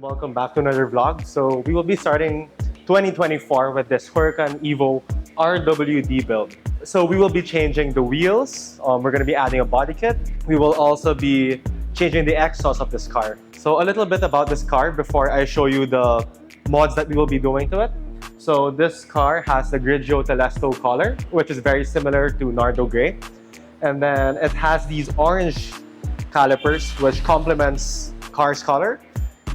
Welcome back to another vlog. So we will be starting 2024 with this Huracan Evo RWD build. So we will be changing the wheels. We're going to be adding a body kit. We will also be changing the exhaust of this car. So a little bit about this car before I show you the mods that we will be doing to it. So this car has the Grigio Telesto color, which is very similar to Nardo Gray. And then it has these orange calipers, which complements car's color.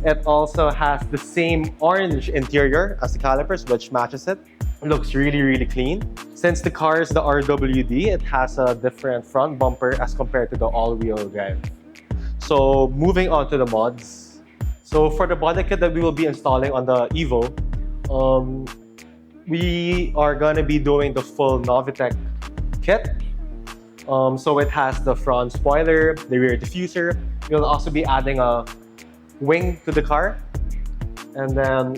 It also has the same orange interior as the calipers, which matches it. It looks really, really clean. Since the car is the RWD, it has a different front bumper as compared to the all-wheel drive. So moving on to the mods. So for the body kit that we will be installing on the Evo, we are going to be doing the full Novitec kit. So it has the front spoiler, the rear diffuser. We'll also be adding a wing to the car, and then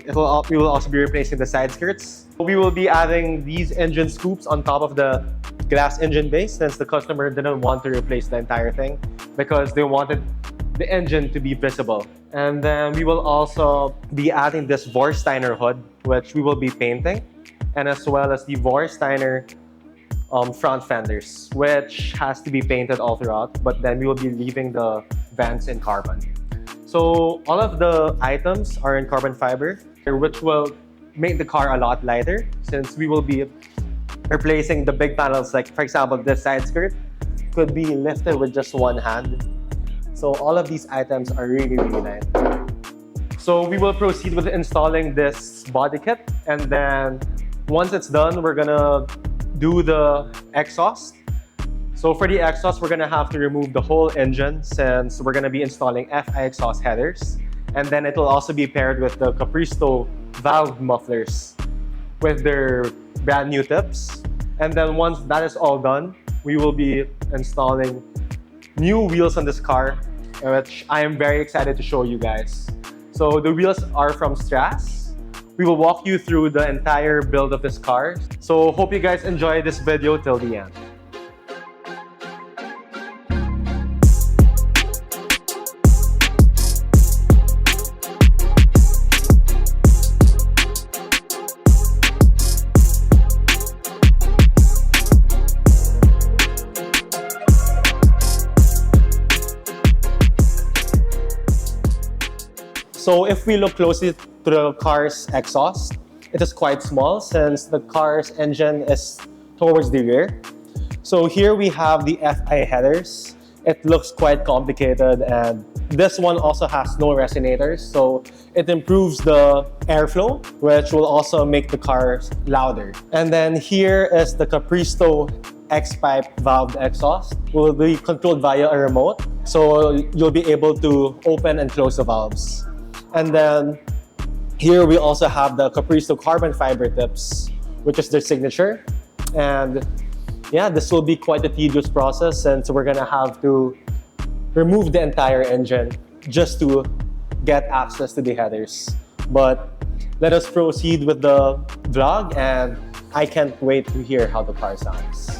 we will also be replacing the side skirts. We will be adding these engine scoops on top of the glass engine base, since the customer didn't want to replace the entire thing because they wanted the engine to be visible. And then we will also be adding this Vorsteiner hood, which we will be painting, and as well as the Vorsteiner front fenders, which has to be painted all throughout, but then we will be leaving the vents in carbon. So all of the items are in carbon fiber, which will make the car a lot lighter, since we will be replacing the big panels. Like for example, this side skirt could be lifted with just one hand. So all of these items are really, really light. So we will proceed with installing this body kit, and then once it's done, we're gonna do the exhaust. So for the exhaust, we're gonna have to remove the whole engine, since we're gonna be installing FI exhaust headers. And then it will also be paired with the Capristo valve mufflers with their brand new tips. And then once that is all done, we will be installing new wheels on this car, which I am very excited to show you guys. So the wheels are from Strass. We will walk you through the entire build of this car. So hope you guys enjoy this video till the end. So if we look closely to the car's exhaust, it is quite small since the car's engine is towards the rear. So here we have the FI headers. It looks quite complicated, and this one also has no resonators, so it improves the airflow, which will also make the car louder. And then here is the Capristo X-pipe valve exhaust. Will be controlled via a remote, so you'll be able to open and close the valves. And then here we also have the Capristo carbon fiber tips, which is their signature. And yeah, this will be quite a tedious process, since we're gonna have to remove the entire engine just to get access to the headers. But let us proceed with the vlog, and I can't wait to hear how the car sounds.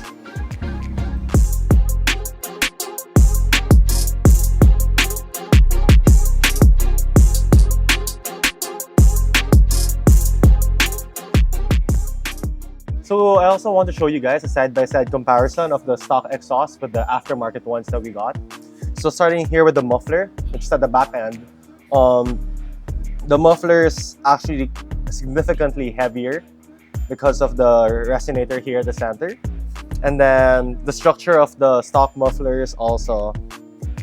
So I also want to show you guys a side-by-side comparison of the stock exhaust with the aftermarket ones that we got. So starting here with the muffler, which is at the back end, the muffler is actually significantly heavier because of the resonator here at the center. And then the structure of the stock muffler is also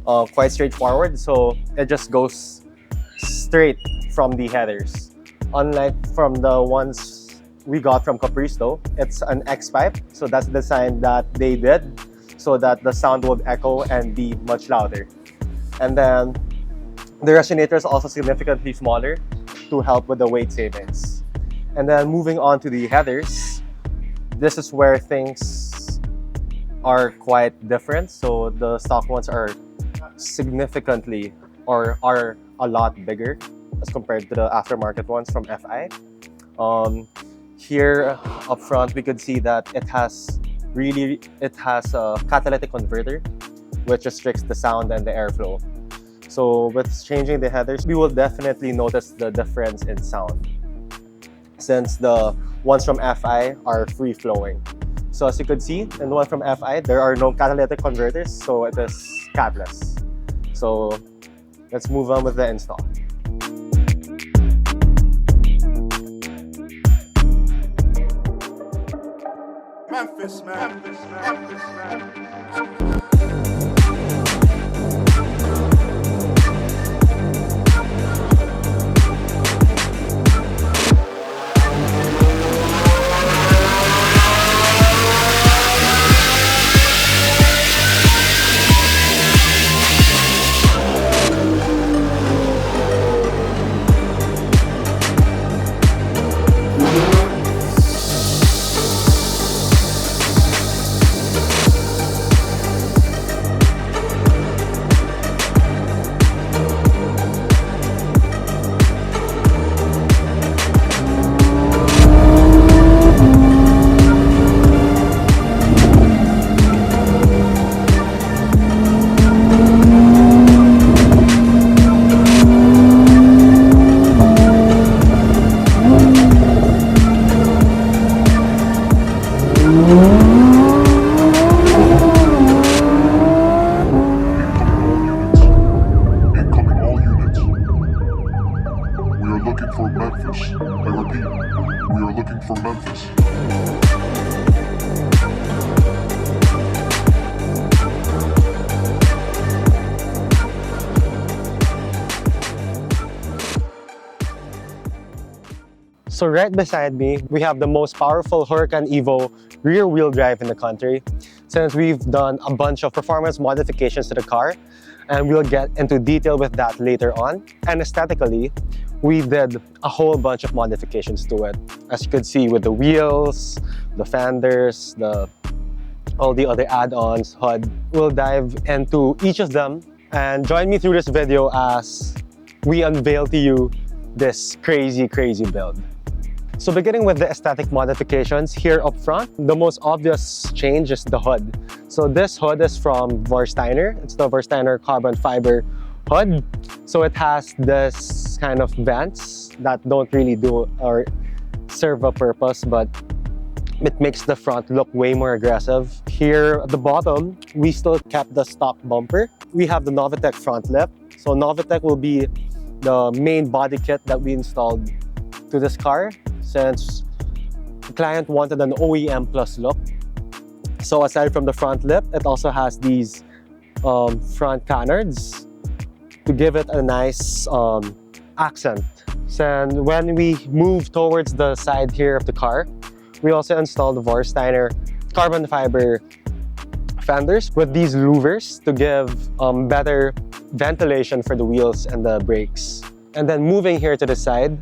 quite straightforward, so it just goes straight from the headers. Unlike from the ones we got from Capristo, it's an X-pipe, so that's the design that they did so that the sound would echo and be much louder. And then The resonator is also significantly smaller to help with the weight savings. And then moving on to the headers, this is where things are quite different. So the stock ones are significantly or are a lot bigger as compared to the aftermarket ones from FI. Here up front, we could see that it has a catalytic converter, which restricts the sound and the airflow. So with changing the headers, we will definitely notice the difference in sound, since the ones from FI are free-flowing. So as you could see, in the one from FI, there are no catalytic converters, so it is catless. So let's move on with the install. Memphis, man. for Memphis. I repeat, we are looking for Memphis. So right beside me, we have the most powerful Huracan Evo rear-wheel drive in the country. Since we've done a bunch of performance modifications to the car, and we'll get into detail with that later on. And aesthetically, we did a whole bunch of modifications to it. As you could see with the wheels, the fenders, all the other add-ons, HUD. We'll dive into each of them and join me through this video as we unveil to you this crazy build. So beginning with the aesthetic modifications, here up front, the most obvious change is the HUD. So this HUD is from Vorsteiner. It's the Vorsteiner carbon fiber HUD. So it has this kind of vents that don't really do or serve a purpose, but it makes the front look way more aggressive. Here at the bottom, we still kept the stock bumper. We have the Novitec front lip. So Novitec will be the main body kit that we installed to this car, since the client wanted an OEM plus look. So aside from the front lip, it also has these front canards to give it a nice accent. And when we move towards the side here of the car, we also installed the Vorsteiner carbon fiber fenders with these louvers to give better ventilation for the wheels and the brakes. And then moving here to the side,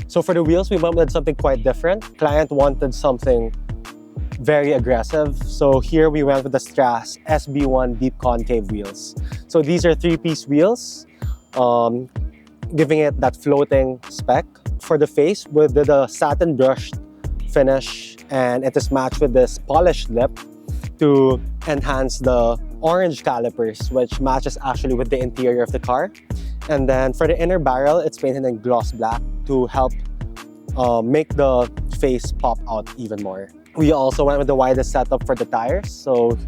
so for the wheels, we went with something quite different. Client wanted something very aggressive. So here we went with the Strass SB1 deep concave wheels. So these are 3-piece wheels, giving it that floating spec. For the face, we did a satin brushed finish, and it is matched with this polished lip to enhance the orange calipers, which matches actually with the interior of the car. And then for the inner barrel, it's painted in gloss black to help make the face pop out even more. We also went with the widest setup for the tires. So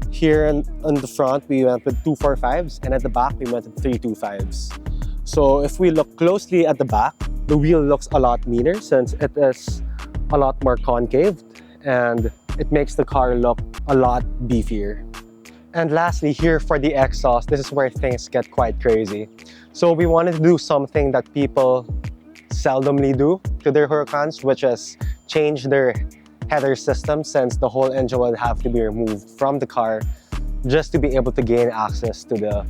here on the front, we went with 245s, and at the back, we went with 325s. So if we look closely at the back, the wheel looks a lot meaner since it is a lot more concave, and it makes the car look a lot beefier. And lastly, here for the exhaust, this is where things get quite crazy. So we wanted to do something that people seldomly do to their Huracans, which is change their header system, since the whole engine would have to be removed from the car just to be able to gain access to the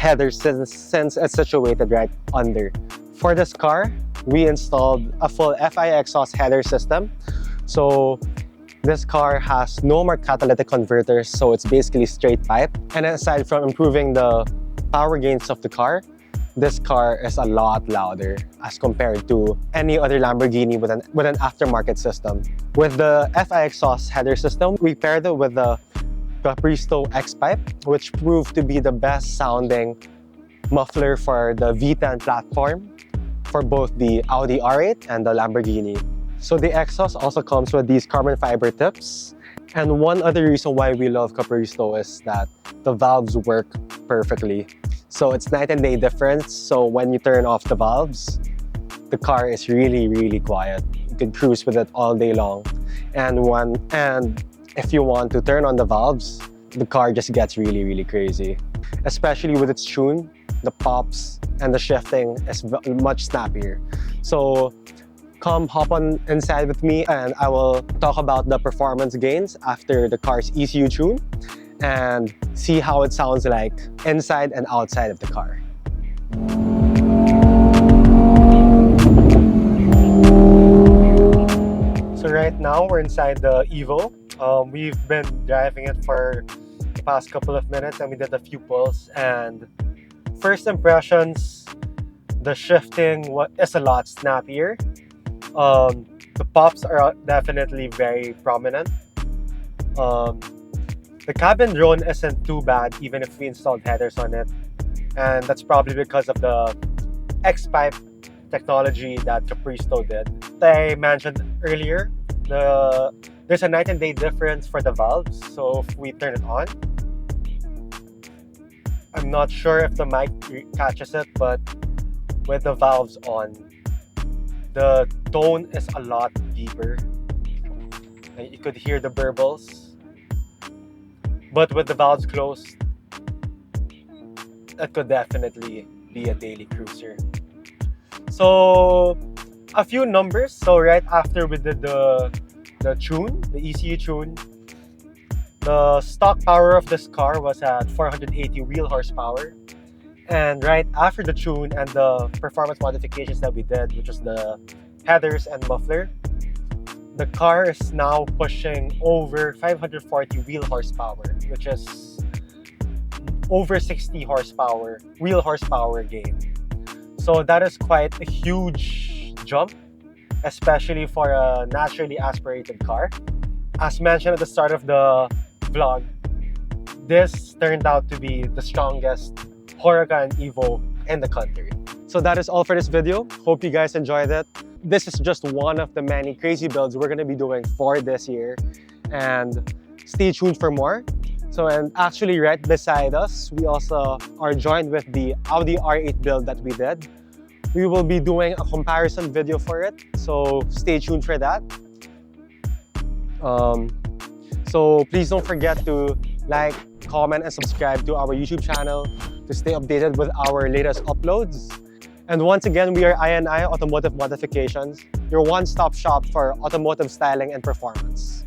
header since it's situated right under. For this car, we installed a full FI exhaust header system. So this car has no more catalytic converters, so it's basically straight pipe. And aside from improving the power gains of the car, this car is a lot louder as compared to any other Lamborghini with an aftermarket system. With the FI exhaust header system, we paired it with the Capristo X-Pipe, which proved to be the best sounding muffler for the V10 platform for both the Audi R8 and the Lamborghini. So the exhaust also comes with these carbon fiber tips. And one other reason why we love Capristo is that the valves work perfectly. So it's night and day difference. So when you turn off the valves, the car is really, really quiet. You can cruise with it all day long. And if you want to turn on the valves, the car just gets really, really crazy. Especially with its tune, the pops and the shifting is much snappier. So come hop on inside with me and I will talk about the performance gains after the car's ECU tune and see how it sounds like inside and outside of the car. So right now we're inside the Evo. We've been driving it for the past couple of minutes and we did a few pulls, and first impressions, the shifting is a lot snappier. The pops are definitely very prominent. The cabin drone isn't too bad even if we installed headers on it, and that's probably because of the X-Pipe technology that Capristo did. I mentioned earlier, there's a night and day difference for the valves, so if we turn it on, I'm not sure if the mic catches it, but with the valves on, the tone is a lot deeper. And you could hear the burbles. But with the valves closed, that could definitely be a daily cruiser. So a few numbers. So right after we did the tune, the ECU tune, the stock power of this car was at 480 wheel horsepower. And right after the tune and the performance modifications that we did, which was the headers and muffler, the car is now pushing over 540 wheel horsepower, which is over 60 horsepower, wheel horsepower gain. So that is quite a huge jump, especially for a naturally aspirated car. As mentioned at the start of the vlog, this turned out to be the strongest Huracan Evo in the country. So that is all for this video. Hope you guys enjoyed it. This is just one of the many crazy builds we're going to be doing for this year, and stay tuned for more. So, and actually right beside us, we also are joined with the Audi R8 build that we did. We will be doing a comparison video for it, so stay tuned for that. So please don't forget to like, comment, and subscribe to our YouTube channel to stay updated with our latest uploads. And once again, we are I&I Automotive Modifications, your one-stop shop for automotive styling and performance.